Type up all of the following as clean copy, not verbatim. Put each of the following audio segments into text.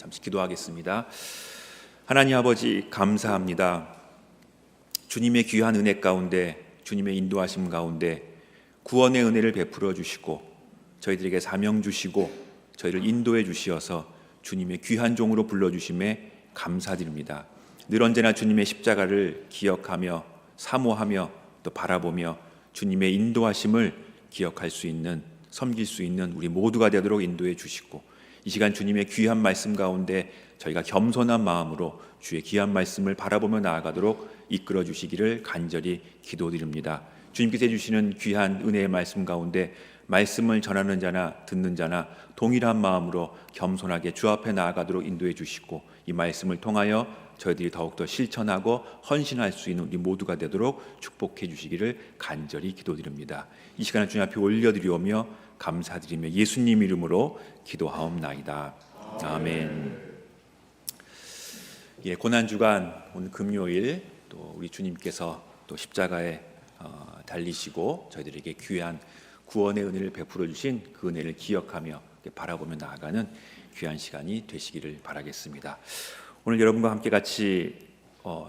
잠시 기도하겠습니다. 하나님 아버지 감사합니다. 주님의 귀한 은혜 가운데, 주님의 인도하심 가운데 구원의 은혜를 베풀어 주시고 저희들에게 사명 주시고 저희를 인도해 주시어서 주님의 귀한 종으로 불러주심에 감사드립니다. 늘 언제나 주님의 십자가를 기억하며 사모하며 또 바라보며 주님의 인도하심을 기억할 수 있는, 섬길 수 있는 우리 모두가 되도록 인도해 주시고, 이 시간 주님의 귀한 말씀 가운데 저희가 겸손한 마음으로 주의 귀한 말씀을 바라보며 나아가도록 이끌어 주시기를 간절히 기도드립니다. 주님께서 해주시는 귀한 은혜의 말씀 가운데 말씀을 전하는 자나 듣는 자나 동일한 마음으로 겸손하게 주 앞에 나아가도록 인도해 주시고, 이 말씀을 통하여 저희들이 더욱더 실천하고 헌신할 수 있는 우리 모두가 되도록 축복해 주시기를 간절히 기도드립니다. 이 시간을 주님 앞에 올려드리오며 감사드리며 예수님 이름으로 기도하옵나이다. 아멘. 예, 고난주간 오늘 금요일 또 우리 주님께서 또 십자가에 달리시고 저희들에게 귀한 구원의 은혜를 베풀어 주신 그 은혜를 기억하며 바라보며 나아가는 귀한 시간이 되시기를 바라겠습니다. 오늘 여러분과 함께 같이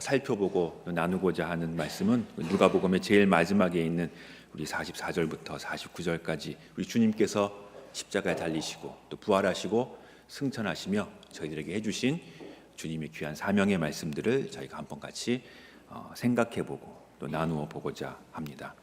살펴보고 나누고자 하는 말씀은 누가복음의 제일 마지막에 있는 우리 44절부터 49절까지 우리 주님께서 십자가에 달리시고 또 부활하시고 승천하시며 저희들에게 해주신 주님의 귀한 사명의 말씀들을 저희가 한번 같이 생각해보고 또 나누어 보고자 합니다.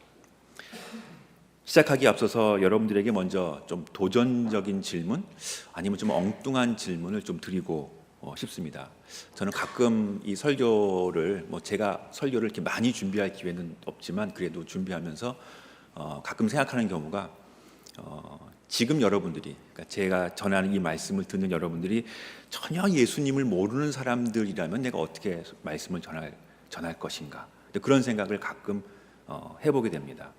시작하기 앞서서 여러분들에게 먼저 좀 도전적인 질문 아니면 좀 엉뚱한 질문을 좀 드리고 싶습니다. 저는 가끔 이 설교를 제가 설교를 이렇게 많이 준비할 기회는 없지만 그래도 준비하면서 가끔 생각하는 경우가 지금 여러분들이, 그러니까 제가 전하는 이 말씀을 듣는 여러분들이 전혀 예수님을 모르는 사람들이라면 내가 어떻게 말씀을 전할 것인가, 그런 생각을 가끔 해보게 됩니다.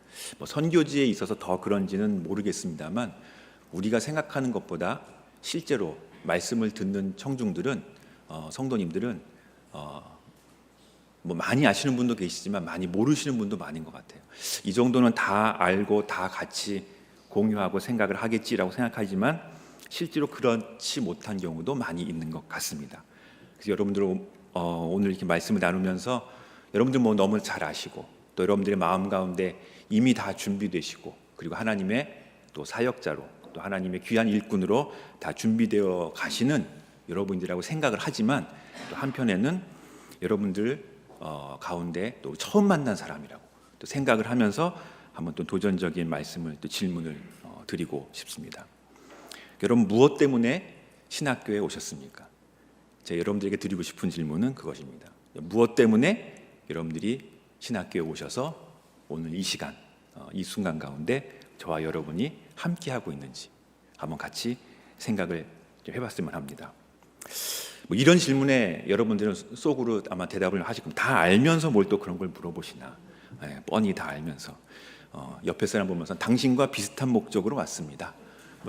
선교지에 있어서 더 그런지는 모르겠습니다만 우리가 생각하는 것보다 실제로 말씀을 듣는 청중들은, 성도님들은 많이 아시는 분도 계시지만 많이 모르시는 분도 많은 것 같아요. 이 정도는 다 알고 다 같이 공유하고 생각을 하겠지라고 생각하지만 실제로 그렇지 못한 경우도 많이 있는 것 같습니다. 그래서 여러분들 오늘 이렇게 말씀을 나누면서 여러분들 너무 잘 아시고 또 여러분들의 마음 가운데 이미 다 준비되시고 그리고 하나님의 또 사역자로 또 하나님의 귀한 일꾼으로 다 준비되어 가시는 여러분들이라고 생각을 하지만 또 한편에는 여러분들 가운데 또 처음 만난 사람이라고 또 생각을 하면서 한번 또 도전적인 말씀을 또 질문을 드리고 싶습니다. 여러분 무엇 때문에 신학교에 오셨습니까? 제가 여러분들에게 드리고 싶은 질문은 그것입니다. 무엇 때문에 여러분들이 신학교에 오셔서 오늘 이 시간, 이 순간 가운데 저와 여러분이 함께하고 있는지 한번 같이 생각을 좀 해봤으면 합니다. 이런 질문에 여러분들은 속으로 아마 대답을 하실 겁니다. 다 알면서 뭘 또 그런 걸 물어보시나. 뻔히 다 알면서 옆에 사람 보면서 당신과 비슷한 목적으로 왔습니다.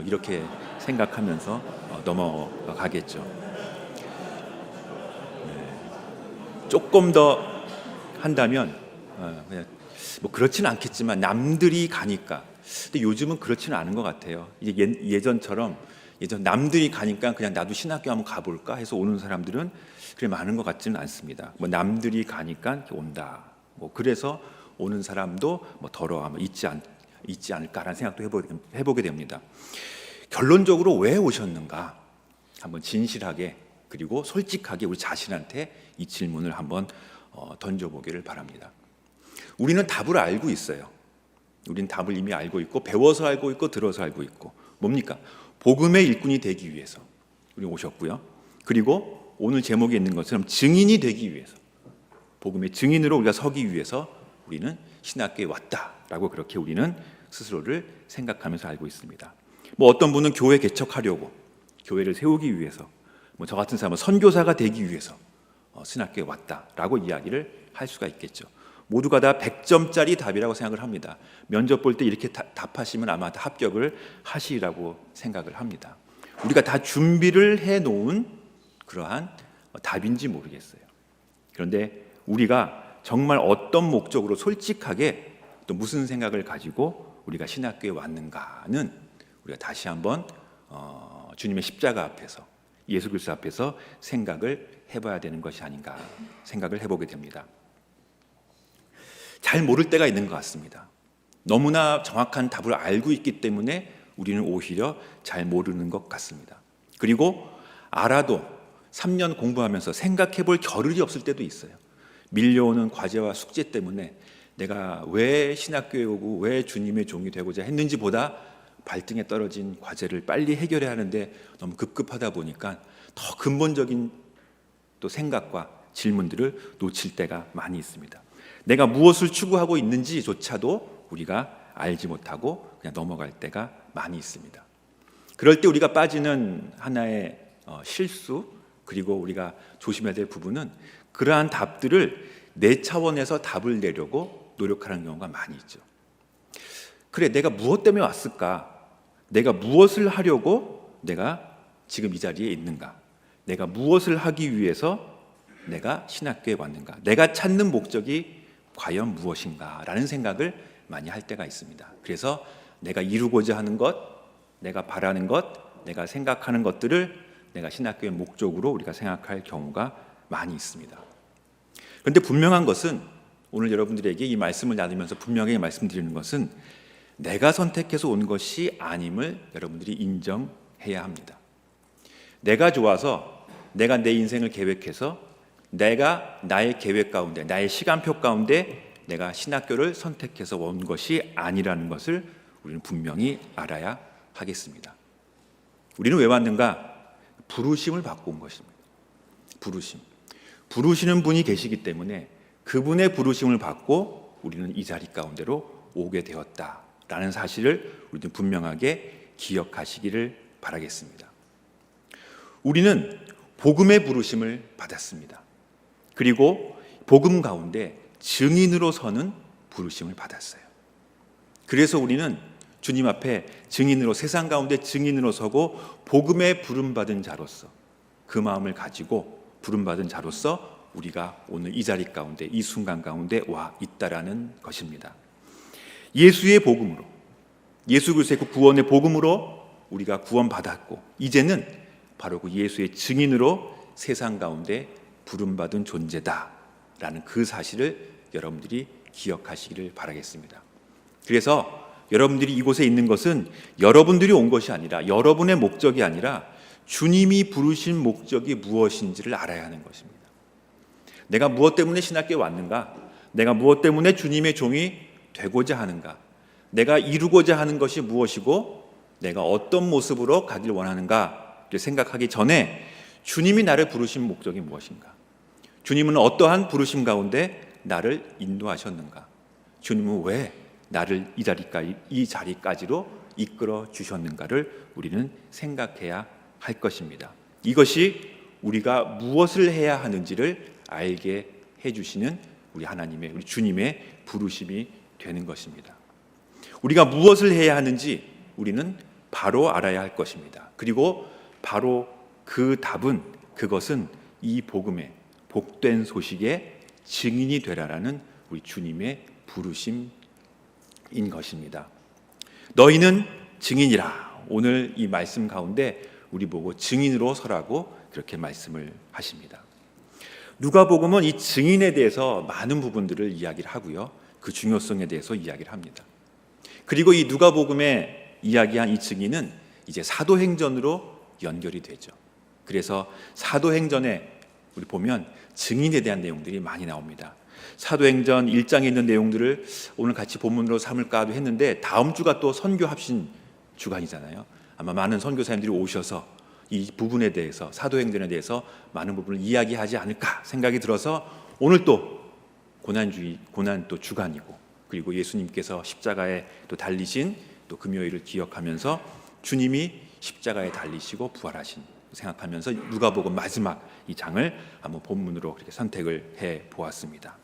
이렇게 생각하면서 넘어가겠죠. 조금 더 한다면 그냥 그렇지는 않겠지만 남들이 가니까. 근데 요즘은 그렇지는 않은 것 같아요. 이제 예전 남들이 가니까 그냥 나도 신학교 한번 가볼까 해서 오는 사람들은 그래 많은 것 같지는 않습니다. 남들이 가니까 온다. 그래서 오는 사람도 더러 있지 않을까라는 생각도 해보게 됩니다. 결론적으로 왜 오셨는가? 한번 진실하게 그리고 솔직하게 우리 자신한테 이 질문을 한번 던져보기를 바랍니다. 우리는 답을 알고 있어요. 우리는 답을 이미 알고 있고 배워서 알고 있고 들어서 알고 있고 뭡니까? 복음의 일꾼이 되기 위해서 우리 오셨고요. 그리고 오늘 제목에 있는 것처럼 증인이 되기 위해서, 복음의 증인으로 우리가 서기 위해서 우리는 신학교에 왔다라고 그렇게 우리는 스스로를 생각하면서 알고 있습니다. 어떤 분은 교회 개척하려고, 교회를 세우기 위해서, 저 같은 사람은 선교사가 되기 위해서 신학교에 왔다라고 이야기를 할 수가 있겠죠. 모두가 다 100점짜리 답이라고 생각을 합니다. 면접 볼 때 이렇게 답하시면 아마 다 합격을 하시라고 생각을 합니다. 우리가 다 준비를 해놓은 그러한 답인지 모르겠어요. 그런데 우리가 정말 어떤 목적으로 솔직하게 또 무슨 생각을 가지고 우리가 신학교에 왔는가는 우리가 다시 한번 주님의 십자가 앞에서 예수 그리스도 앞에서 생각을 해봐야 되는 것이 아닌가 생각을 해보게 됩니다. 잘 모를 때가 있는 것 같습니다. 너무나 정확한 답을 알고 있기 때문에 우리는 오히려 잘 모르는 것 같습니다. 그리고 알아도 3년 공부하면서 생각해 볼 겨를이 없을 때도 있어요. 밀려오는 과제와 숙제 때문에 내가 왜 신학교에 오고 왜 주님의 종이 되고자 했는지 보다 발등에 떨어진 과제를 빨리 해결해야 하는데 너무 급급하다 보니까 더 근본적인 또 생각과 질문들을 놓칠 때가 많이 있습니다. 내가 무엇을 추구하고 있는지조차도 우리가 알지 못하고 그냥 넘어갈 때가 많이 있습니다. 그럴 때 우리가 빠지는 하나의 실수, 그리고 우리가 조심해야 될 부분은 그러한 답들을 내 차원에서 답을 내려고 노력하는 경우가 많이 있죠. 그래, 내가 무엇 때문에 왔을까? 내가 무엇을 하려고 내가 지금 이 자리에 있는가? 내가 무엇을 하기 위해서 내가 신학교에 왔는가? 내가 찾는 목적이 과연 무엇인가? 라는 생각을 많이 할 때가 있습니다. 그래서 내가 이루고자 하는 것, 내가 바라는 것, 내가 생각하는 것들을 내가 신학교의 목적으로 우리가 생각할 경우가 많이 있습니다. 그런데 분명한 것은 오늘 여러분들에게 이 말씀을 나누면서 분명하게 말씀드리는 것은 내가 선택해서 온 것이 아님을 여러분들이 인정해야 합니다. 내가 좋아서 내가 내 인생을 계획해서 내가 나의 계획 가운데, 나의 시간표 가운데 내가 신학교를 선택해서 온 것이 아니라는 것을 우리는 분명히 알아야 하겠습니다. 우리는 왜 왔는가? 부르심을 받고 온 것입니다. 부르시는 분이 계시기 때문에 그분의 부르심을 받고 우리는 이 자리 가운데로 오게 되었다라는 사실을 우리는 분명하게 기억하시기를 바라겠습니다. 우리는 복음의 부르심을 받았습니다. 그리고 복음 가운데 증인으로 서는 부르심을 받았어요. 그래서 우리는 주님 앞에 증인으로, 세상 가운데 증인으로 서고 복음에 부름받은 자로서, 그 마음을 가지고 부름받은 자로서 우리가 오늘 이 자리 가운데, 이 순간 가운데 와 있다라는 것입니다. 예수의 복음으로, 예수 그리스도의 그 구원의 복음으로 우리가 구원받았고, 이제는 바로 그 예수의 증인으로 세상 가운데 부름받은 존재다라는 그 사실을 여러분들이 기억하시기를 바라겠습니다. 그래서 여러분들이 이곳에 있는 것은 여러분들이 온 것이 아니라, 여러분의 목적이 아니라 주님이 부르신 목적이 무엇인지를 알아야 하는 것입니다. 내가 무엇 때문에 신학교에 왔는가? 내가 무엇 때문에 주님의 종이 되고자 하는가? 내가 이루고자 하는 것이 무엇이고 내가 어떤 모습으로 가길 원하는가를 생각하기 전에 주님이 나를 부르신 목적이 무엇인가? 주님은 어떠한 부르심 가운데 나를 인도하셨는가? 주님은 왜 나를 이 자리까지로 이끌어 주셨는가를 우리는 생각해야 할 것입니다. 이것이 우리가 무엇을 해야 하는지를 알게 해주시는 우리 하나님의, 우리 주님의 부르심이 되는 것입니다. 우리가 무엇을 해야 하는지 우리는 바로 알아야 할 것입니다. 그리고 바로 그 답은, 그것은 이 복음의 복된 소식의 증인이 되라라는 우리 주님의 부르심인 것입니다. 너희는 증인이라. 오늘 이 말씀 가운데 우리 보고 증인으로 서라고 그렇게 말씀을 하십니다. 누가복음은 이 증인에 대해서 많은 부분들을 이야기를 하고요, 그 중요성에 대해서 이야기를 합니다. 그리고 이 누가복음에 이야기한 이 증인은 이제 사도행전으로 연결이 되죠. 그래서 사도행전에 우리 보면 증인에 대한 내용들이 많이 나옵니다. 사도행전 1장에 있는 내용들을 오늘 같이 본문으로 삼을까 하도 했는데 다음 주가 또 선교 합신 주간이잖아요. 아마 많은 선교사님들이 오셔서 이 부분에 대해서, 사도행전에 대해서 많은 부분을 이야기하지 않을까 생각이 들어서 오늘 또 고난 또 주간이고, 그리고 예수님께서 십자가에 또 달리신 또 금요일을 기억하면서 주님이 십자가에 달리시고 부활하신 생각하면서 누가복음 마지막 이 장을 한번 본문으로 그렇게 선택을 해 보았습니다.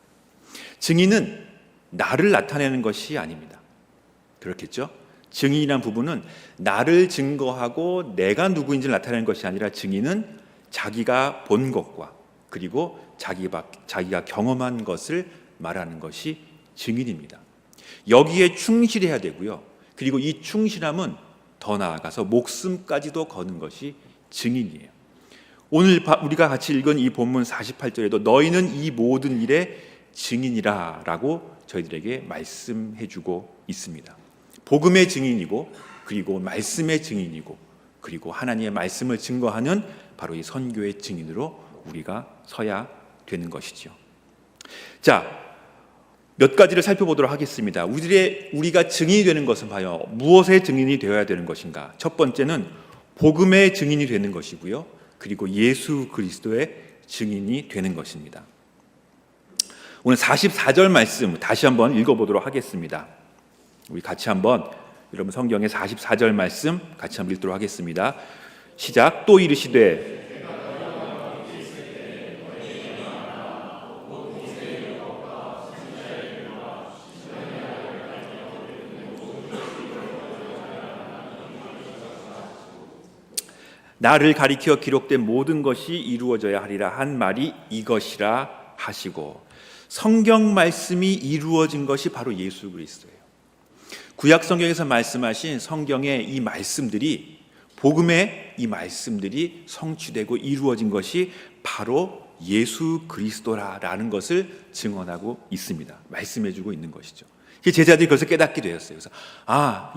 증인은 나를 나타내는 것이 아닙니다. 그렇겠죠? 증인이란 부분은 나를 증거하고 내가 누구인지를 나타내는 것이 아니라, 증인은 자기가 본 것과 그리고 자기가 경험한 것을 말하는 것이 증인입니다. 여기에 충실해야 되고요, 그리고 이 충실함은 더 나아가서 목숨까지도 거는 것이 증인이에요. 오늘 우리가 같이 읽은 이 본문 48절에도 너희는 이 모든 일의 증인이라 라고 저희들에게 말씀해주고 있습니다. 복음의 증인이고, 그리고 말씀의 증인이고, 그리고 하나님의 말씀을 증거하는 바로 이 선교의 증인으로 우리가 서야 되는 것이죠. 자, 몇 가지를 살펴보도록 하겠습니다. 우리가 증인이 되는 것은 과연 무엇의 증인이 되어야 되는 것인가? 첫 번째는 복음의 증인이 되는 것이고요. 그리고 예수 그리스도의 증인이 되는 것입니다. 오늘 44절 말씀 다시 한번 읽어보도록 하겠습니다. 우리 같이 한번 여러분 성경의 44절 말씀 같이 한번 읽도록 하겠습니다. 시작. 또 이르시되 나를 가리켜 기록된 모든 것이 이루어져야 하리라 한 말이 이것이라 하시고, 성경 말씀이 이루어진 것이 바로 예수 그리스도예요. 구약 성경에서 말씀하신 성경의 이 말씀들이, 복음의 이 말씀들이 성취되고 이루어진 것이 바로 예수 그리스도라는 것을 증언하고 있습니다. 말씀해주고 있는 것이죠. 제자들이 그것을 깨닫게 되었어요. 그래서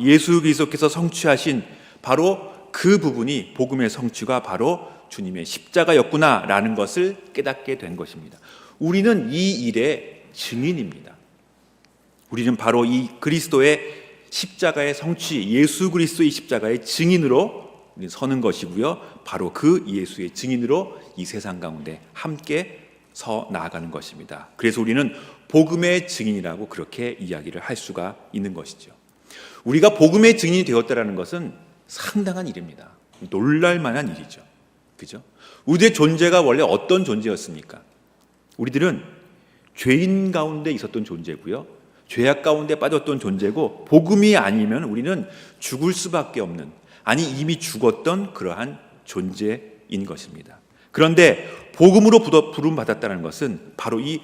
예수 그리스도께서 성취하신 바로 그 부분이, 복음의 성취가 바로 주님의 십자가였구나라는 것을 깨닫게 된 것입니다. 우리는 이 일의 증인입니다. 우리는 바로 이 그리스도의 십자가의 성취, 예수 그리스도의 십자가의 증인으로 서는 것이고요. 바로 그 예수의 증인으로 이 세상 가운데 함께 서 나아가는 것입니다. 그래서 우리는 복음의 증인이라고 그렇게 이야기를 할 수가 있는 것이죠. 우리가 복음의 증인이 되었다는 것은 상당한 일입니다. 놀랄 만한 일이죠. 그죠? 우리의 존재가 원래 어떤 존재였습니까? 우리들은 죄인 가운데 있었던 존재고요. 죄악 가운데 빠졌던 존재고, 복음이 아니면 우리는 죽을 수밖에 없는, 아니 이미 죽었던 그러한 존재인 것입니다. 그런데 복음으로 부름받았다는 것은 바로 이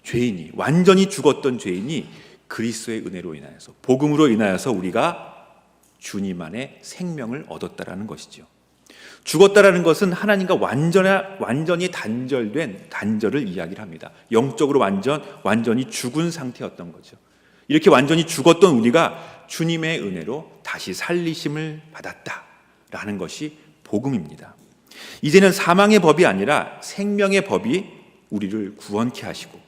죄인이, 완전히 죽었던 죄인이 그리스도의 은혜로 인하여서, 복음으로 인하여서 우리가 주님 안에 생명을 얻었다라는 것이죠. 죽었다라는 것은 하나님과 완전히 단절을 이야기를 합니다. 영적으로 완전히 죽은 상태였던 거죠. 이렇게 완전히 죽었던 우리가 주님의 은혜로 다시 살리심을 받았다라는 것이 복음입니다. 이제는 사망의 법이 아니라 생명의 법이 우리를 구원케 하시고,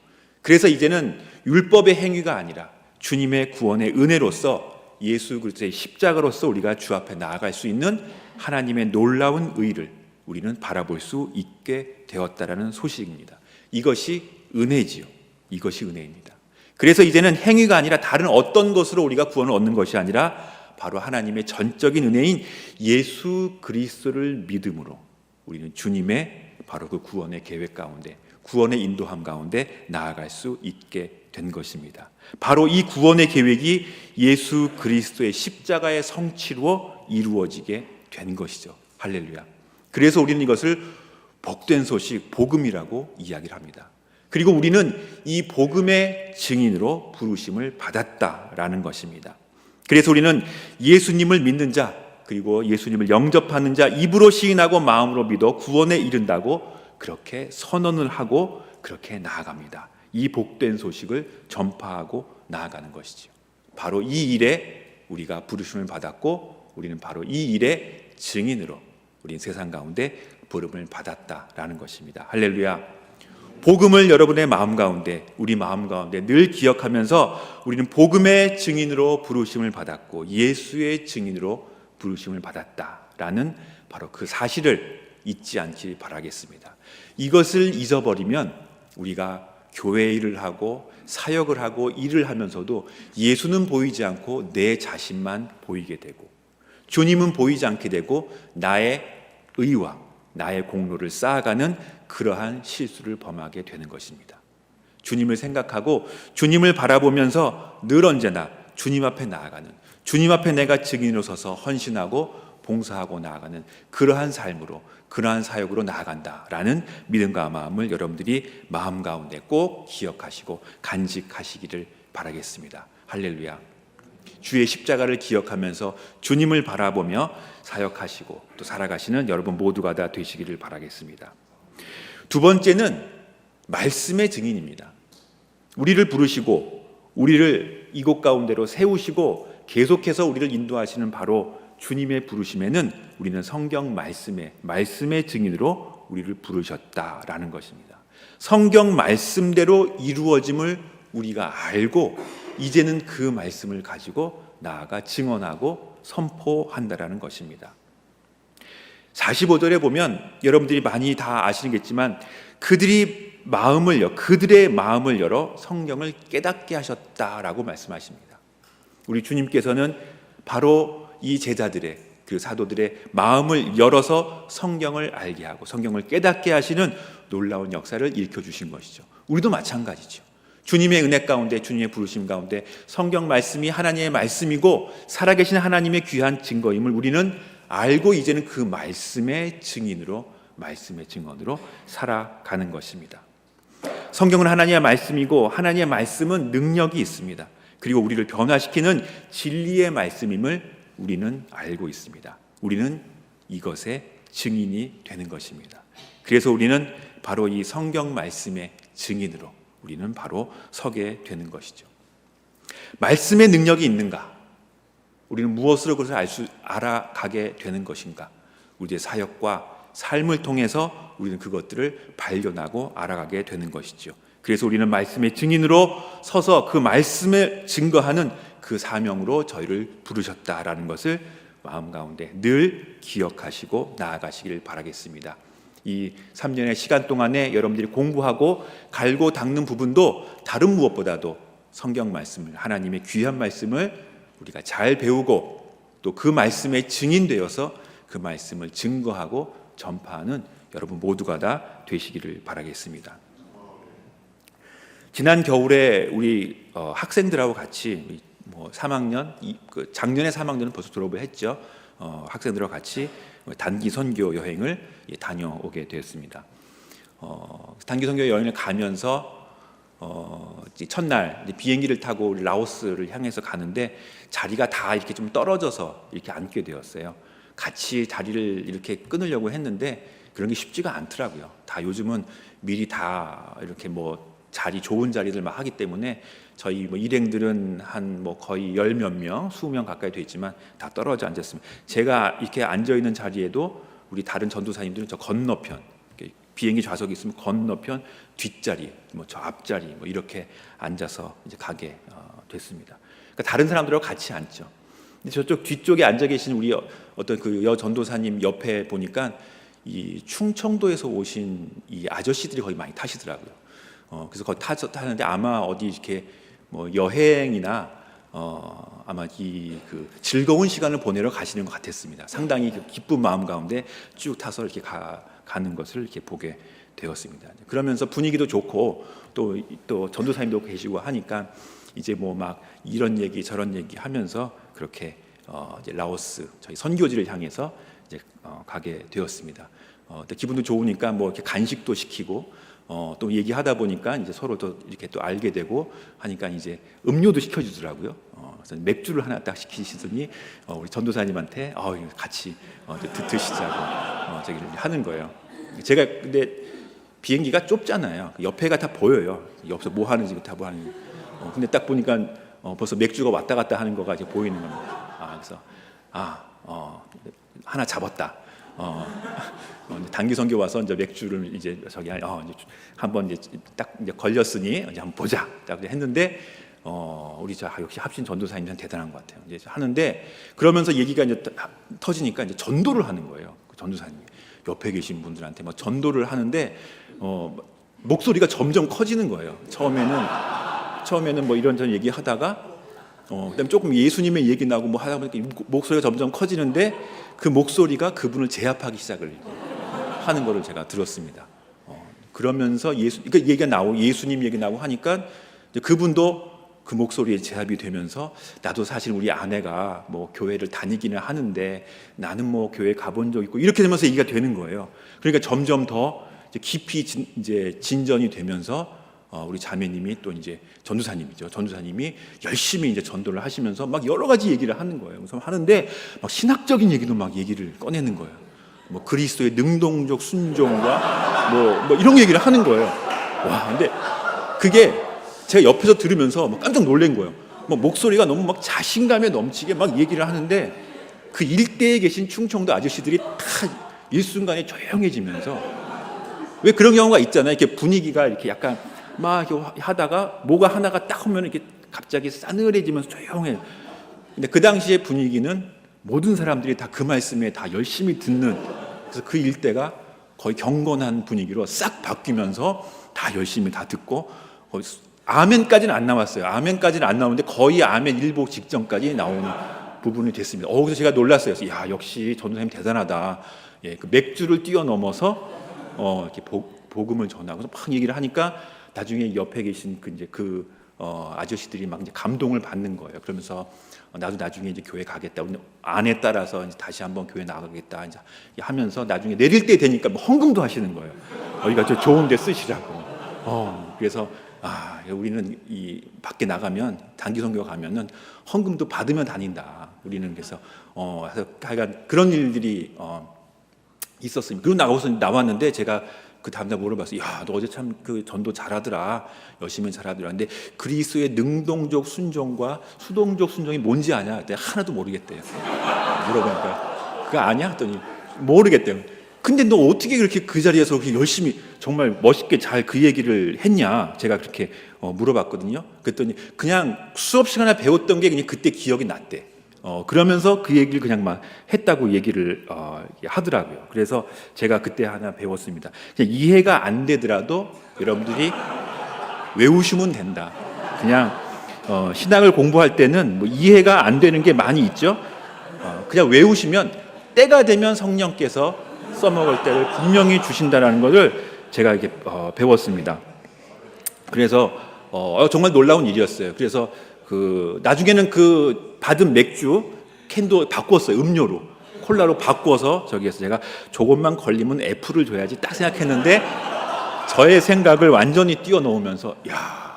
그래서 이제는 율법의 행위가 아니라 주님의 구원의 은혜로서, 예수 그리스도의 십자가로서 우리가 주 앞에 나아갈 수 있는 하나님의 놀라운 의를 우리는 바라볼 수 있게 되었다라는 소식입니다. 이것이 은혜지요. 이것이 은혜입니다. 그래서 이제는 행위가 아니라 다른 어떤 것으로 우리가 구원을 얻는 것이 아니라 바로 하나님의 전적인 은혜인 예수 그리스도를 믿음으로 우리는 주님의 바로 그 구원의 계획 가운데, 구원의 인도함 가운데 나아갈 수 있게 된 것입니다. 바로 이 구원의 계획이 예수 그리스도의 십자가의 성취로 이루어지게 된 것이죠. 할렐루야. 그래서 우리는 이것을 복된 소식, 복음이라고 이야기를 합니다. 그리고 우리는 이 복음의 증인으로 부르심을 받았다라는 것입니다. 그래서 우리는 예수님을 믿는 자, 그리고 예수님을 영접하는 자, 입으로 시인하고 마음으로 믿어 구원에 이른다고 그렇게 선언을 하고 그렇게 나아갑니다. 이 복된 소식을 전파하고 나아가는 것이죠. 바로 이 일에 우리가 부르심을 받았고, 우리는 바로 이 일의 증인으로 우리는 세상 가운데 부름을 받았다라는 것입니다. 할렐루야. 복음을 여러분의 마음 가운데, 우리 마음 가운데 늘 기억하면서 우리는 복음의 증인으로 부르심을 받았고 예수의 증인으로 부르심을 받았다라는 바로 그 사실을 잊지 않길 바라겠습니다. 이것을 잊어버리면 우리가 교회 일을 하고 사역을 하고 일을 하면서도 예수는 보이지 않고 내 자신만 보이게 되고, 주님은 보이지 않게 되고 나의 의와 나의 공로를 쌓아가는 그러한 실수를 범하게 되는 것입니다. 주님을 생각하고 주님을 바라보면서 늘 언제나 주님 앞에 나아가는, 주님 앞에 내가 증인으로 서서 헌신하고 봉사하고 나아가는 그러한 삶으로, 그러한 사역으로 나아간다라는 믿음과 마음을 여러분들이 마음 가운데 꼭 기억하시고 간직하시기를 바라겠습니다. 할렐루야. 주의 십자가를 기억하면서 주님을 바라보며 사역하시고 또 살아가시는 여러분 모두가 다 되시기를 바라겠습니다. 두 번째는 말씀의 증인입니다. 우리를 부르시고 우리를 이곳 가운데로 세우시고 계속해서 우리를 인도하시는 바로 주님의 부르심에는 우리는 성경 말씀의 증인으로 우리를 부르셨다라는 것입니다. 성경 말씀대로 이루어짐을 우리가 알고 이제는 그 말씀을 가지고 나아가 증언하고 선포한다라는 것입니다. 45절에 보면 여러분들이 많이 다 아시겠지만 그들의 마음을 열어 성경을 깨닫게 하셨다라고 말씀하십니다. 우리 주님께서는 바로 이 제자들의 그 사도들의 마음을 열어서 성경을 알게 하고 성경을 깨닫게 하시는 놀라운 역사를 일으켜주신 것이죠. 우리도 마찬가지죠. 주님의 은혜 가운데 주님의 부르심 가운데 성경 말씀이 하나님의 말씀이고 살아계신 하나님의 귀한 증거임을 우리는 알고 이제는 그 말씀의 증언으로 살아가는 것입니다. 성경은 하나님의 말씀이고 하나님의 말씀은 능력이 있습니다. 그리고 우리를 변화시키는 진리의 말씀임을 우리는 알고 있습니다. 우리는 이것의 증인이 되는 것입니다. 그래서 우리는 바로 이 성경 말씀의 증인으로 우리는 바로 서게 되는 것이죠. 말씀의 능력이 있는가? 우리는 무엇으로 그것을 알아가게 되는 것인가? 우리의 사역과 삶을 통해서 우리는 그것들을 발견하고 알아가게 되는 것이죠. 그래서 우리는 말씀의 증인으로 서서 그 말씀을 증거하는 그 사명으로 저희를 부르셨다라는 것을 마음 가운데 늘 기억하시고 나아가시길 바라겠습니다. 이 3년의 시간 동안에 여러분들이 공부하고 갈고 닦는 부분도 다른 무엇보다도 성경 말씀을, 하나님의 귀한 말씀을 우리가 잘 배우고 또 그 말씀에 증인되어서 그 말씀을 증거하고 전파하는 여러분 모두가 다 되시기를 바라겠습니다. 지난 겨울에 우리 학생들하고 같이 3학년, 작년에 3학년은 벌써 졸업을 했죠. 학생들하고 같이 단기 선교 여행을 다녀오게 되었습니다. 단기 선교 여행을 가면서 첫날 비행기를 타고 라오스를 향해서 가는데 자리가 다 이렇게 좀 떨어져서 이렇게 앉게 되었어요. 같이 자리를 이렇게 끊으려고 했는데 그런 게 쉽지가 않더라고요. 다 요즘은 미리 다 이렇게 자리 좋은 자리들 막 하기 때문에 저희 일행들은 한 거의 10몇 명, 20명 가까이 돼 있지만 다 떨어져 앉았습니다. 제가 이렇게 앉아 있는 자리에도 우리 다른 전도사님들은 저 건너편, 비행기 좌석이 있으면 건너편 뒷자리, 저 앞자리 이렇게 앉아서 이제 가게 됐습니다. 그러니까 다른 사람들하고 같이 앉죠. 저쪽 뒤쪽에 앉아 계신 우리 어떤 그 여 전도사님 옆에 보니까 이 충청도에서 오신 이 아저씨들이 거의 많이 타시더라고요. 그래서 거기 타는데 아마 어디 이렇게 여행이나 아마 그 즐거운 시간을 보내러 가시는 것 같았습니다. 상당히 기쁜 마음 가운데 쭉 타서 이렇게 가는 것을 이렇게 보게 되었습니다. 그러면서 분위기도 좋고 또 전도사님도 계시고 하니까 이제 막 이런 얘기 저런 얘기 하면서 그렇게 이제 라오스 저희 선교지를 향해서 이제 가게 되었습니다. 기분도 좋으니까 이렇게 간식도 시키고 또 얘기하다 보니까 이제 서로 또 이렇게 또 알게 되고 하니까 이제 음료도 시켜주더라고요. 그래서 맥주를 하나 딱 시키시더니 우리 전도사님한테 같이 드시자고 저기를 하는 거예요. 제가 근데 비행기가 좁잖아요. 옆에가 다 보여요. 옆에서 뭐 하는지 다 뭐 하는지. 근데 딱 보니까 벌써 맥주가 왔다 갔다 하는 거가 이제 보이는 겁니다. 그래서 하나 잡았다. 단기 선교 와서 이제 맥주를 이제 저기 한번 이제 딱 이제 걸렸으니 이제 한번 보자. 딱 했는데 우리 역시 합신 전도사님은 대단한 것 같아요. 이제 하는데 그러면서 얘기가 이제 터지니까 이제 전도를 하는 거예요. 그 전도사님이 옆에 계신 분들한테 전도를 하는데 목소리가 점점 커지는 거예요. 처음에는 이런저런 얘기하다가 그다음에 조금 예수님의 얘기 나오고 하다 보니까 목소리가 점점 커지는데 그 목소리가 그분을 제압하기 시작을 하는 거를 제가 들었습니다. 그러면서 그러니까 얘기가 나오고 예수님 얘기 나오고 하니까 그분도 그 목소리에 제압이 되면서 나도 사실 우리 아내가 교회를 다니기는 하는데 나는 교회 가본 적 있고 이렇게 되면서 얘기가 되는 거예요. 그러니까 점점 더 깊이 이제 진전이 되면서 우리 자매님이 또 이제 전도사님이죠. 전도사님이 열심히 이제 전도를 하시면서 막 여러 가지 얘기를 하는 거예요. 그래서 하는데 막 신학적인 얘기도 막 얘기를 꺼내는 거예요. 뭐 그리스도의 능동적 순종과 뭐 이런 얘기를 하는 거예요. 와, 근데 그게 제가 옆에서 들으면서 막 깜짝 놀란 거예요. 뭐 목소리가 너무 막 자신감에 넘치게 막 얘기를 하는데 그 일대에 계신 충청도 아저씨들이 다 일순간에 조용해지면서, 왜 그런 경우가 있잖아요. 이렇게 분위기가 이렇게 약간 막 이렇게 하다가 뭐가 하나가 딱 오면 이렇게 갑자기 싸늘해지면서 조용해. 근데 그 당시의 분위기는 모든 사람들이 다 그 말씀에 다 열심히 듣는, 그래서 그 일대가 거의 경건한 분위기로 싹 바뀌면서 다 열심히 다 듣고, 아멘까지는 안 나왔어요. 아멘까지는 안 나오는데 거의 아멘 일복 직전까지 나오는 부분이 됐습니다. 그래서 제가 놀랐어요. 야, 역시 전도사님 대단하다. 예, 그 맥주를 뛰어넘어서 이렇게 복음을 전하고 막 얘기를 하니까 나중에 옆에 계신 아저씨들이 막 이제 감동을 받는 거예요. 그러면서 나도 나중에 이제 교회 가겠다. 우리 안에 따라서 이제 다시 한번 교회 나가겠다. 이제 하면서 나중에 내릴 때 되니까 뭐 헌금도 하시는 거예요. 이거 저 좋은 데 쓰시라고. 그래서 우리는 이 밖에 나가면 단기 선교 가면은 헌금도 받으며 다닌다. 우리는 그래서 하여간 그런 일들이 있었습니다. 그리고 나왔는데 제가 그 다음날 물어봤어요. 야, 너 어제 참 그 전도 잘하더라. 열심히 잘하더라. 근데 그리스도의 능동적 순종과 수동적 순종이 뭔지 아냐? 그때 하나도 모르겠대요. 물어보니까 그거 아냐? 했더니 모르겠대요. 근데 너 어떻게 그렇게 그 자리에서 그렇게 열심히 정말 멋있게 잘 그 얘기를 했냐? 제가 그렇게 물어봤거든요. 그랬더니 그냥 수업 시간에 배웠던 게 그냥 그때 기억이 났대. 그러면서 그 얘기를 그냥 막 했다고 얘기를 하더라고요. 그래서 제가 그때 하나 배웠습니다. 그냥 이해가 안 되더라도 여러분들이 외우시면 된다. 그냥 신학을 공부할 때는 뭐 이해가 안 되는 게 많이 있죠. 그냥 외우시면 때가 되면 성령께서 써먹을 때를 분명히 주신다라는 것을 제가 이렇게 배웠습니다. 그래서 정말 놀라운 일이었어요. 그래서 나중에는 그 받은 맥주 캔도 바꿨어요. 음료로, 콜라로 바꿔서 저기에서 제가 조금만 걸리면 F를 줘야지 딱 생각했는데 저의 생각을 완전히 뛰어넘으면서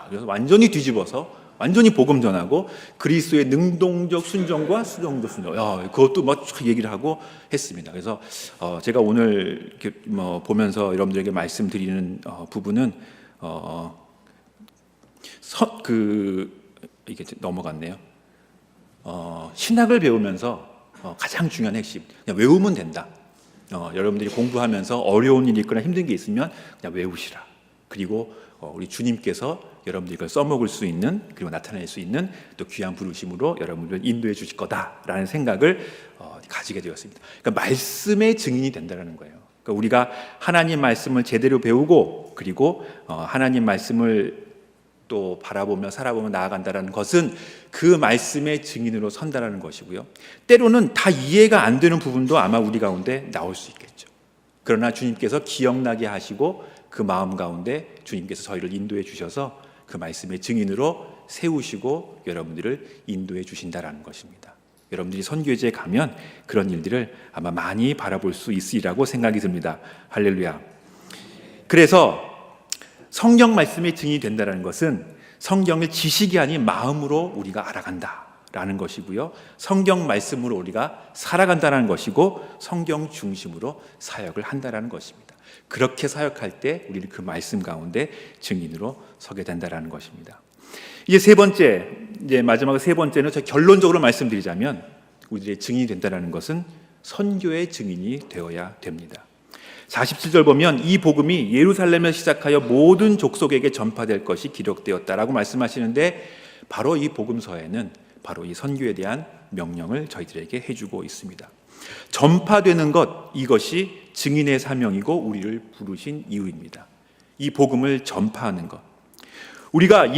그래서 완전히 뒤집어서 완전히 복음 전하고 그리스도의 능동적 순종과 수동적 순종, 그것도 막 얘기를 하고 했습니다. 그래서 제가 오늘 이렇게 보면서 여러분들에게 말씀드리는 부분은 이게 넘어갔네요. 신학을 배우면서 가장 중요한 핵심, 그냥 외우면 된다. 여러분들이 공부하면서 어려운 일이 있거나 힘든 게 있으면 그냥 외우시라. 그리고 우리 주님께서 여러분들이 그걸 써먹을 수 있는, 그리고 나타낼 수 있는 또 귀한 부르심으로 여러분들을 인도해 주실 거다라는 생각을 가지게 되었습니다. 그러니까 말씀의 증인이 된다는 거예요. 그러니까 우리가 하나님 말씀을 제대로 배우고 그리고 하나님 말씀을 또 바라보며 살아보며 나아간다는 것은 그 말씀의 증인으로 선다라는 것이고요. 때로는 다 이해가 안 되는 부분도 아마 우리 가운데 나올 수 있겠죠. 그러나 주님께서 기억나게 하시고 그 마음 가운데 주님께서 저희를 인도해 주셔서 그 말씀의 증인으로 세우시고 여러분들을 인도해 주신다라는 것입니다. 여러분들이 선교제에 가면 그런 일들을 아마 많이 바라볼 수 있으리라고 생각이 듭니다. 할렐루야. 그래서 성경 말씀의 증인이 된다는 것은 성경을 지식이 아닌 마음으로 우리가 알아간다라는 것이고요. 성경 말씀으로 우리가 살아간다는 것이고 성경 중심으로 사역을 한다는 것입니다. 그렇게 사역할 때 우리는 그 말씀 가운데 증인으로 서게 된다는 것입니다. 이제 세 번째, 이제 마지막 세 번째는 저 결론적으로 말씀드리자면 우리들의 증인이 된다는 것은 선교의 증인이 되어야 됩니다. 47절 보면 이 복음이 예루살렘에서 시작하여 모든 족속에게 전파될 것이 기록되었다라고 말씀하시는데 바로 이 복음서에는 바로 이 선교에 대한 명령을 저희들에게 해주고 있습니다. 전파되는 것, 이것이 증인의 사명이고 우리를 부르신 이유입니다. 이 복음을 전파하는 것. 우리가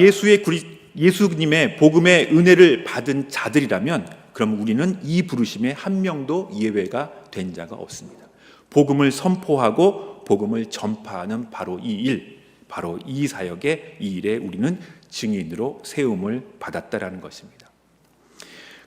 예수님의 복음의 은혜를 받은 자들이라면 그럼 우리는 이 부르심에 한 명도 예외가 된 자가 없습니다. 복음을 선포하고 복음을 전파하는 바로 이 일, 바로 이 사역의 이 일에 우리는 증인으로 세움을 받았다라는 것입니다.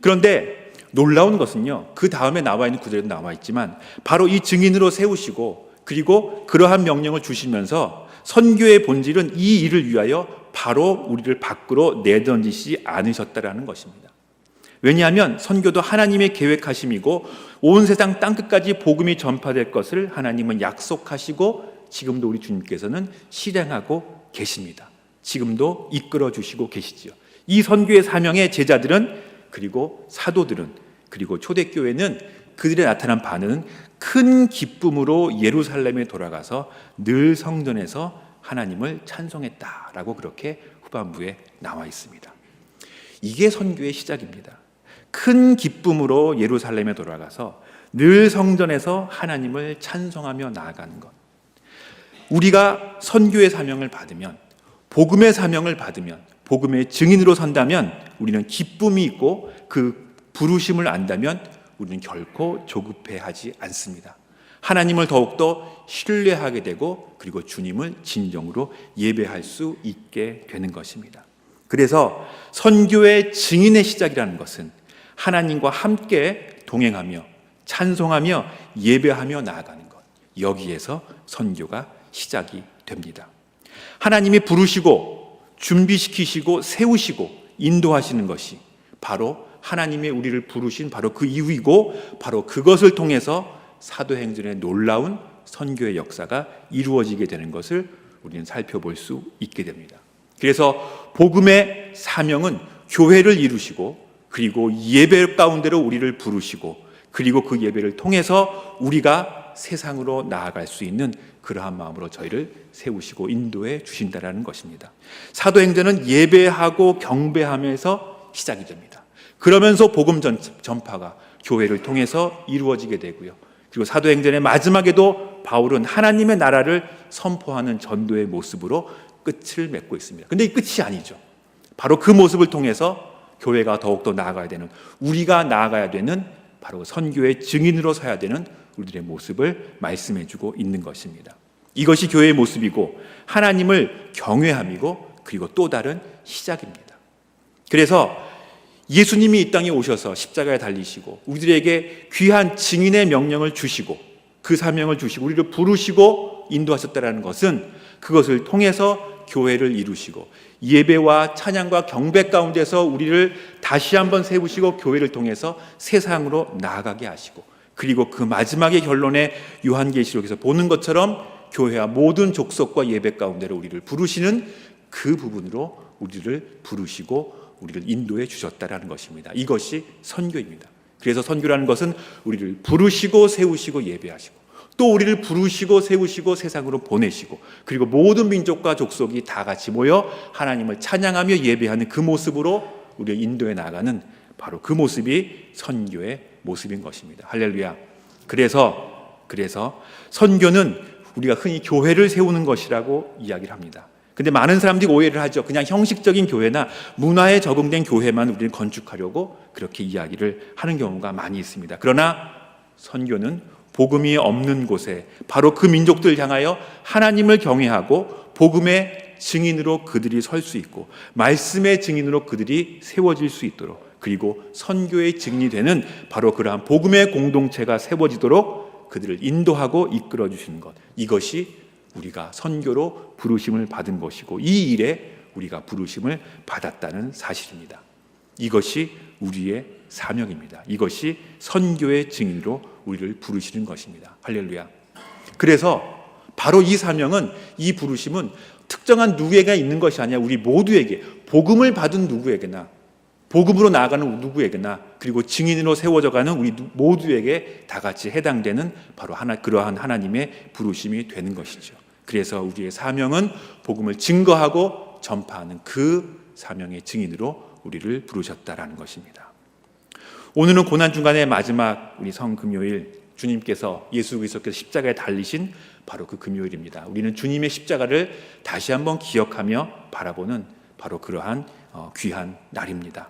그런데 놀라운 것은요, 그 다음에 나와 있는 구절에도 나와 있지만 바로 이 증인으로 세우시고 그리고 그러한 명령을 주시면서 선교의 본질은 이 일을 위하여 바로 우리를 밖으로 내던지시지 않으셨다라는 것입니다. 왜냐하면 선교도 하나님의 계획하심이고 온 세상 땅끝까지 복음이 전파될 것을 하나님은 약속하시고 지금도 우리 주님께서는 실행하고 계십니다. 지금도 이끌어 주시고 계시지요. 이 선교의 사명의 제자들은, 그리고 사도들은, 그리고 초대교회는 그들의 나타난 반응은 큰 기쁨으로 예루살렘에 돌아가서 늘 성전에서 하나님을 찬송했다라고 그렇게 후반부에 나와 있습니다. 이게 선교의 시작입니다. 큰 기쁨으로 예루살렘에 돌아가서 늘 성전에서 하나님을 찬송하며 나아가는 것. 우리가 선교의 사명을 받으면, 복음의 사명을 받으면, 복음의 증인으로 선다면 우리는 기쁨이 있고 그 부르심을 안다면 우리는 결코 조급해하지 않습니다. 하나님을 더욱더 신뢰하게 되고 그리고 주님을 진정으로 예배할 수 있게 되는 것입니다. 그래서 선교의 증인의 시작이라는 것은 하나님과 함께 동행하며 찬송하며 예배하며 나아가는 것, 여기에서 선교가 시작이 됩니다. 하나님이 부르시고 준비시키시고 세우시고 인도하시는 것이 바로 하나님의 우리를 부르신 바로 그 이유이고, 바로 그것을 통해서 사도행전의 놀라운 선교의 역사가 이루어지게 되는 것을 우리는 살펴볼 수 있게 됩니다. 그래서 복음의 사명은 교회를 이루시고, 그리고 예배 가운데로 우리를 부르시고, 그리고 그 예배를 통해서 우리가 세상으로 나아갈 수 있는 그러한 마음으로 저희를 세우시고 인도해 주신다라는 것입니다. 사도행전은 예배하고 경배하면서 시작이 됩니다. 그러면서 복음 전파가 교회를 통해서 이루어지게 되고요. 그리고 사도행전의 마지막에도 바울은 하나님의 나라를 선포하는 전도의 모습으로 끝을 맺고 있습니다. 그런데 이 끝이 아니죠. 바로 그 모습을 통해서 교회가 더욱더 나아가야 되는, 우리가 나아가야 되는 바로 선교의 증인으로 서야 되는 우리들의 모습을 말씀해주고 있는 것입니다. 이것이 교회의 모습이고 하나님을 경외함이고 그리고 또 다른 시작입니다. 그래서 예수님이 이 땅에 오셔서 십자가에 달리시고 우리들에게 귀한 증인의 명령을 주시고 그 사명을 주시고 우리를 부르시고 인도하셨다는 것은 그것을 통해서 교회를 이루시고 예배와 찬양과 경배 가운데서 우리를 다시 한번 세우시고 교회를 통해서 세상으로 나아가게 하시고, 그리고 그 마지막의 결론에 요한계시록에서 보는 것처럼 교회와 모든 족속과 예배 가운데로 우리를 부르시는 그 부분으로 우리를 부르시고 우리를 인도해 주셨다라는 것입니다. 이것이 선교입니다. 그래서 선교라는 것은 우리를 부르시고 세우시고 예배하시고 또 우리를 부르시고 세우시고 세상으로 보내시고 그리고 모든 민족과 족속이 다 같이 모여 하나님을 찬양하며 예배하는 그 모습으로 우리를 인도해 나가는 바로 그 모습이 선교의 모습인 것입니다. 할렐루야. 그래서 선교는 우리가 흔히 교회를 세우는 것이라고 이야기를 합니다. 근데 많은 사람들이 오해를 하죠. 그냥 형식적인 교회나 문화에 적응된 교회만 우리는 건축하려고 그렇게 이야기를 하는 경우가 많이 있습니다. 그러나 선교는 복음이 없는 곳에 바로 그 민족들 향하여 하나님을 경외하고 복음의 증인으로 그들이 설 수 있고 말씀의 증인으로 그들이 세워질 수 있도록, 그리고 선교의 증인이 되는 바로 그러한 복음의 공동체가 세워지도록 그들을 인도하고 이끌어 주시는 것, 이것이 우리가 선교로 부르심을 받은 것이고 이 일에 우리가 부르심을 받았다는 사실입니다. 이것이 우리의 사명입니다. 이것이 선교의 증인으로 우리를 부르시는 것입니다. 할렐루야. 그래서 바로 이 사명은, 이 부르심은 특정한 누구에게 있는 것이 아니라 우리 모두에게, 복음을 받은 누구에게나, 복음으로 나아가는 누구에게나, 그리고 증인으로 세워져가는 우리 모두에게 다 같이 해당되는 바로 그러한 하나님의 부르심이 되는 것이죠. 그래서 우리의 사명은 복음을 증거하고 전파하는 그 사명의 증인으로 우리를 부르셨다라는 것입니다. 오늘은 고난중간의 마지막 우리 성금요일, 주님께서, 예수 그리스도께서 십자가에 달리신 바로 그 금요일입니다. 우리는 주님의 십자가를 다시 한번 기억하며 바라보는 바로 그러한 귀한 날입니다.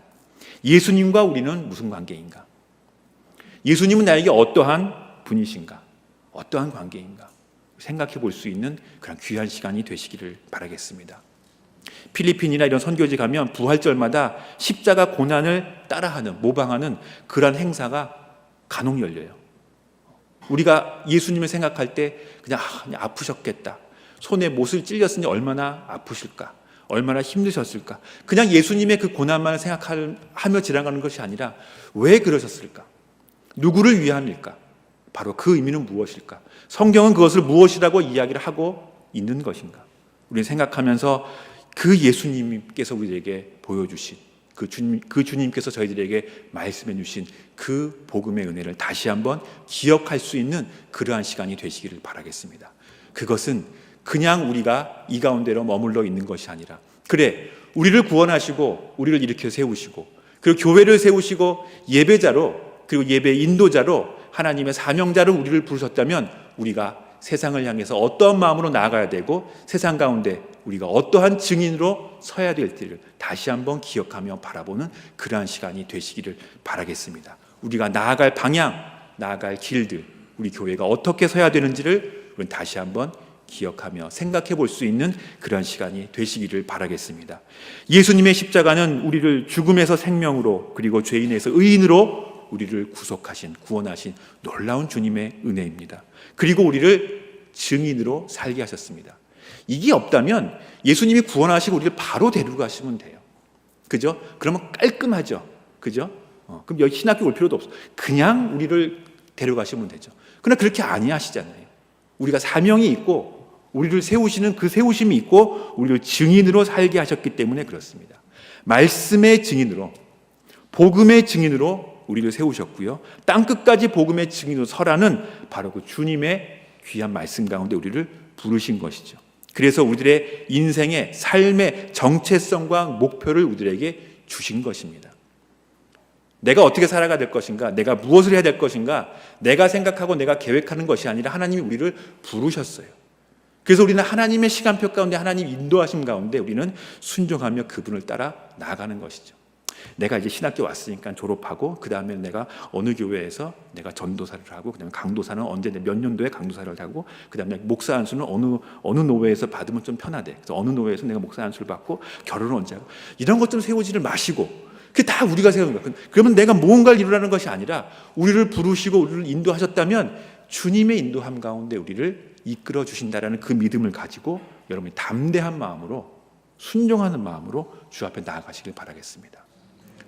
예수님과 우리는 무슨 관계인가? 예수님은 나에게 어떠한 분이신가? 어떠한 관계인가? 생각해 볼 수 있는 그런 귀한 시간이 되시기를 바라겠습니다. 필리핀이나 이런 선교지 가면 부활절마다 십자가 고난을 따라하는, 모방하는 그런 행사가 간혹 열려요. 우리가 예수님을 생각할 때 그냥 아프셨겠다. 손에 못을 찔렸으니 얼마나 아프실까? 얼마나 힘드셨을까? 그냥 예수님의 그 고난만을 생각하며 지나가는 것이 아니라 왜 그러셨을까? 누구를 위함일까? 바로 그 의미는 무엇일까? 성경은 그것을 무엇이라고 이야기를 하고 있는 것인가? 우리는 생각하면서 그 예수님께서 우리에게 보여주신 그 주님께서 저희들에게 말씀해 주신 그 복음의 은혜를 다시 한번 기억할 수 있는 그러한 시간이 되시기를 바라겠습니다. 그것은 그냥 우리가 이 가운데로 머물러 있는 것이 아니라, 그래, 우리를 구원하시고 우리를 일으켜 세우시고 그리고 교회를 세우시고 예배자로, 그리고 예배 인도자로 하나님의 사명자로 우리를 부르셨다면 우리가 세상을 향해서 어떠한 마음으로 나아가야 되고 세상 가운데 우리가 어떠한 증인으로 서야 될지를 다시 한번 기억하며 바라보는 그러한 시간이 되시기를 바라겠습니다. 우리가 나아갈 방향, 나아갈 길들, 우리 교회가 어떻게 서야 되는지를 우리는 다시 한번 기억하며 생각해 볼 수 있는 그런 시간이 되시기를 바라겠습니다. 예수님의 십자가는 우리를 죽음에서 생명으로, 그리고 죄인에서 의인으로 우리를 구속하신, 구원하신 놀라운 주님의 은혜입니다. 그리고 우리를 증인으로 살게 하셨습니다. 이게 없다면 예수님이 구원하시고 우리를 바로 데리고 가시면 돼요. 그죠? 그러면 깔끔하죠. 그죠? 그럼 여기 신학교 올 필요도 없어. 그냥 우리를 데려가시면 되죠. 그러나 그렇게 아니하시잖아요. 우리가 사명이 있고 우리를 세우시는 그 세우심이 있고 우리를 증인으로 살게 하셨기 때문에 그렇습니다. 말씀의 증인으로, 복음의 증인으로 우리를 세우셨고요. 땅끝까지 복음의 증인으로 서라는 바로 그 주님의 귀한 말씀 가운데 우리를 부르신 것이죠. 그래서 우리들의 인생의 삶의 정체성과 목표를 우리들에게 주신 것입니다. 내가 어떻게 살아가야 될 것인가, 내가 무엇을 해야 될 것인가, 내가 생각하고 내가 계획하는 것이 아니라 하나님이 우리를 부르셨어요. 그래서 우리는 하나님의 시간표 가운데, 하나님 인도하심 가운데 우리는 순종하며 그분을 따라 나아가는 것이죠. 내가 이제 신학교 왔으니까 졸업하고 그 다음에 내가 어느 교회에서 내가 전도사를 하고, 그 다음에 강도사는 언제 몇 년도에 강도사를 하고, 그 다음에 목사 안수는 어느 노회에서 받으면 좀 편하대. 그래서 어느 노회에서 내가 목사 안수를 받고 결혼을 언제 하고, 이런 것 좀 세우지를 마시고, 그게 다 우리가 세우는 거예요. 그러면 내가 무언가를 이루라는 것이 아니라 우리를 부르시고 우리를 인도하셨다면 주님의 인도함 가운데 우리를 이끌어 주신다라는 그 믿음을 가지고 여러분이 담대한 마음으로, 순종하는 마음으로 주 앞에 나아가시길 바라겠습니다.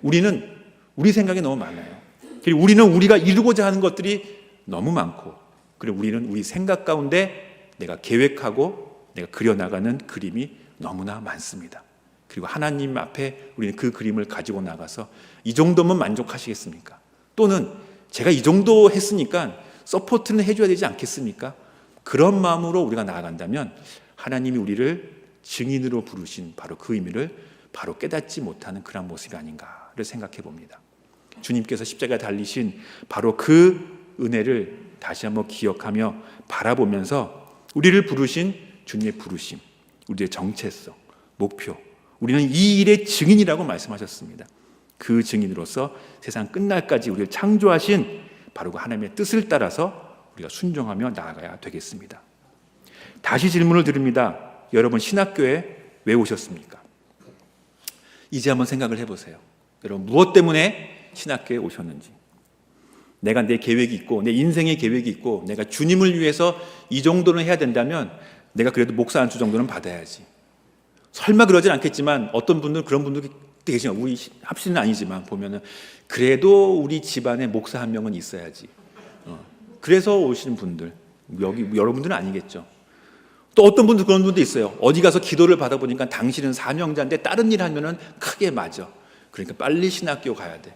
우리는 우리 생각이 너무 많아요. 그리고 우리는 우리가 이루고자 하는 것들이 너무 많고, 그리고 우리는 우리 생각 가운데 내가 계획하고 내가 그려나가는 그림이 너무나 많습니다. 그리고 하나님 앞에 우리는 그 그림을 가지고 나가서 이 정도면 만족하시겠습니까? 또는 제가 이 정도 했으니까 서포트는 해줘야 되지 않겠습니까? 그런 마음으로 우리가 나아간다면 하나님이 우리를 증인으로 부르신 바로 그 의미를 바로 깨닫지 못하는 그런 모습이 아닌가를 생각해 봅니다. 주님께서 십자가에 달리신 바로 그 은혜를 다시 한번 기억하며 바라보면서 우리를 부르신 주님의 부르심, 우리의 정체성, 목표, 우리는 이 일의 증인이라고 말씀하셨습니다. 그 증인으로서 세상 끝날까지 우리를 창조하신 바로 그 하나님의 뜻을 따라서 우리가 순종하며 나아가야 되겠습니다. 다시 질문을 드립니다. 여러분 신학교에 왜 오셨습니까? 이제 한번 생각을 해보세요. 여러분 무엇 때문에 신학교에 오셨는지. 내가 내 계획이 있고 내 인생의 계획이 있고 내가 주님을 위해서 이 정도는 해야 된다면 내가 그래도 목사 안수 정도는 받아야지. 설마 그러진 않겠지만 어떤 분들은 그런 분들이 계시죠. 우리 합신은 아니지만 보면은 그래도 우리 집안에 목사 한 명은 있어야지. 그래서 오시는 분들, 여기 여러분들은 아니겠죠. 또 어떤 분들 그런 분도 있어요. 어디 가서 기도를 받아보니까 당신은 사명자인데 다른 일 하면은 크게 맞아. 그러니까 빨리 신학교 가야 돼.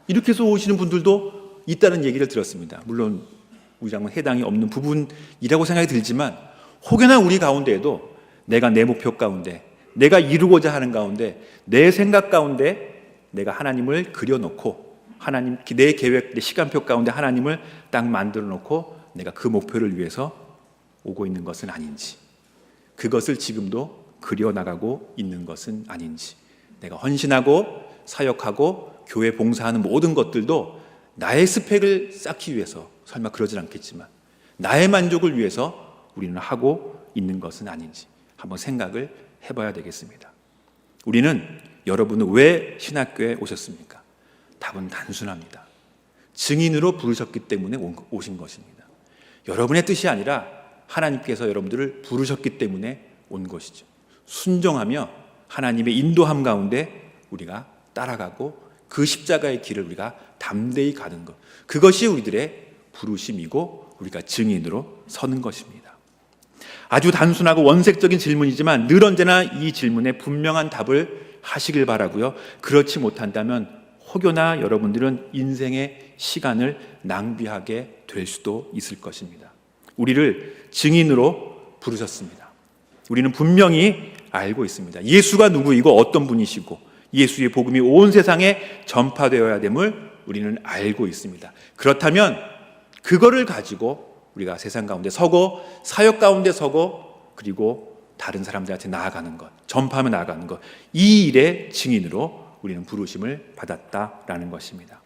이렇게 해서 오시는 분들도 있다는 얘기를 들었습니다. 물론 우리랑은 해당이 없는 부분이라고 생각이 들지만 혹여나 우리 가운데에도 내가 내 목표 가운데, 내가 이루고자 하는 가운데, 내 생각 가운데 내가 하나님을 그려놓고 하나님, 내 계획, 내 시간표 가운데 하나님을 딱 만들어 놓고 내가 그 목표를 위해서 오고 있는 것은 아닌지, 그것을 지금도 그려나가고 있는 것은 아닌지, 내가 헌신하고 사역하고 교회 봉사하는 모든 것들도 나의 스펙을 쌓기 위해서 설마 그러진 않겠지만 나의 만족을 위해서 우리는 하고 있는 것은 아닌지 한번 생각을 해봐야 되겠습니다. 우리는 여러분은 왜 신학교에 오셨습니까? 답은 단순합니다. 증인으로 부르셨기 때문에 오신 것입니다. 여러분의 뜻이 아니라 하나님께서 여러분들을 부르셨기 때문에 온 것이죠. 순종하며 하나님의 인도함 가운데 우리가 따라가고 그 십자가의 길을 우리가 담대히 가는 것, 그것이 우리들의 부르심이고 우리가 증인으로 서는 것입니다. 아주 단순하고 원색적인 질문이지만 늘 언제나 이 질문에 분명한 답을 하시길 바라고요. 그렇지 못한다면 혹여나 여러분들은 인생의 시간을 낭비하게 될 수도 있을 것입니다. 우리를 증인으로 부르셨습니다. 우리는 분명히 알고 있습니다. 예수가 누구이고 어떤 분이시고 예수의 복음이 온 세상에 전파되어야 됨을 우리는 알고 있습니다. 그렇다면 그거를 가지고 우리가 세상 가운데 서고 사역 가운데 서고 그리고 다른 사람들한테 나아가는 것, 전파하며 나아가는 것, 이 일의 증인으로 우리는 부르심을 받았다라는 것입니다.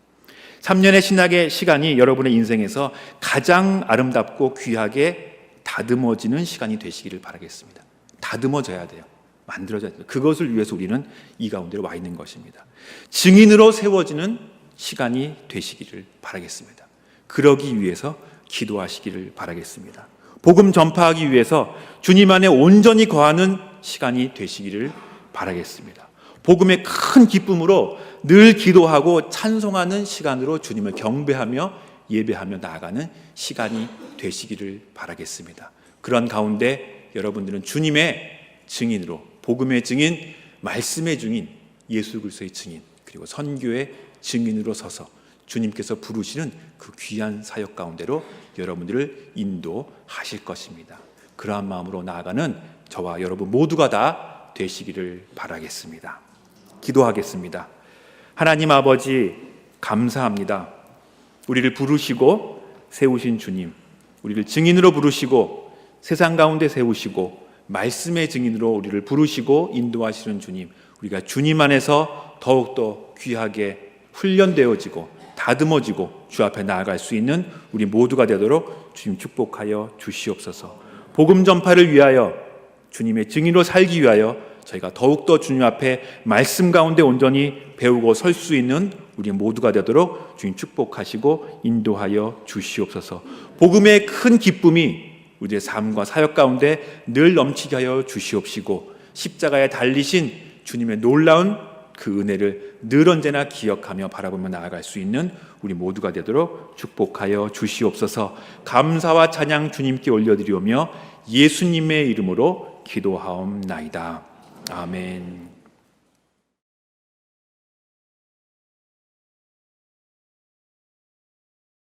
3년의 신학의 시간이 여러분의 인생에서 가장 아름답고 귀하게 다듬어지는 시간이 되시기를 바라겠습니다. 다듬어져야 돼요. 만들어져야 돼요. 그것을 위해서 우리는 이 가운데 와 있는 것입니다. 증인으로 세워지는 시간이 되시기를 바라겠습니다. 그러기 위해서 기도하시기를 바라겠습니다. 복음 전파하기 위해서 주님 안에 온전히 거하는 시간이 되시기를 바라겠습니다. 복음의 큰 기쁨으로 늘 기도하고 찬송하는 시간으로 주님을 경배하며 예배하며 나아가는 시간이 되시기를 바라겠습니다. 그런 가운데 여러분들은 주님의 증인으로, 복음의 증인, 말씀의 증인, 예수 그리스도의 증인, 그리고 선교의 증인으로 서서 주님께서 부르시는 그 귀한 사역 가운데로 여러분들을 인도하실 것입니다. 그러한 마음으로 나아가는 저와 여러분 모두가 다 되시기를 바라겠습니다. 기도하겠습니다. 하나님 아버지, 감사합니다. 우리를 부르시고 세우신 주님, 우리를 증인으로 부르시고 세상 가운데 세우시고 말씀의 증인으로 우리를 부르시고 인도하시는 주님, 우리가 주님 안에서 더욱더 귀하게 훈련되어지고 다듬어지고 주 앞에 나아갈 수 있는 우리 모두가 되도록 주님 축복하여 주시옵소서. 복음 전파를 위하여 주님의 증인으로 살기 위하여 저희가 더욱더 주님 앞에 말씀 가운데 온전히 배우고 설 수 있는 우리 모두가 되도록 주님 축복하시고 인도하여 주시옵소서. 복음의 큰 기쁨이 우리의 삶과 사역 가운데 늘 넘치게 하여 주시옵시고 십자가에 달리신 주님의 놀라운 그 은혜를 늘 언제나 기억하며 바라보며 나아갈 수 있는 우리 모두가 되도록 축복하여 주시옵소서. 감사와 찬양 주님께 올려드리오며 예수님의 이름으로 기도하옵나이다. 아멘.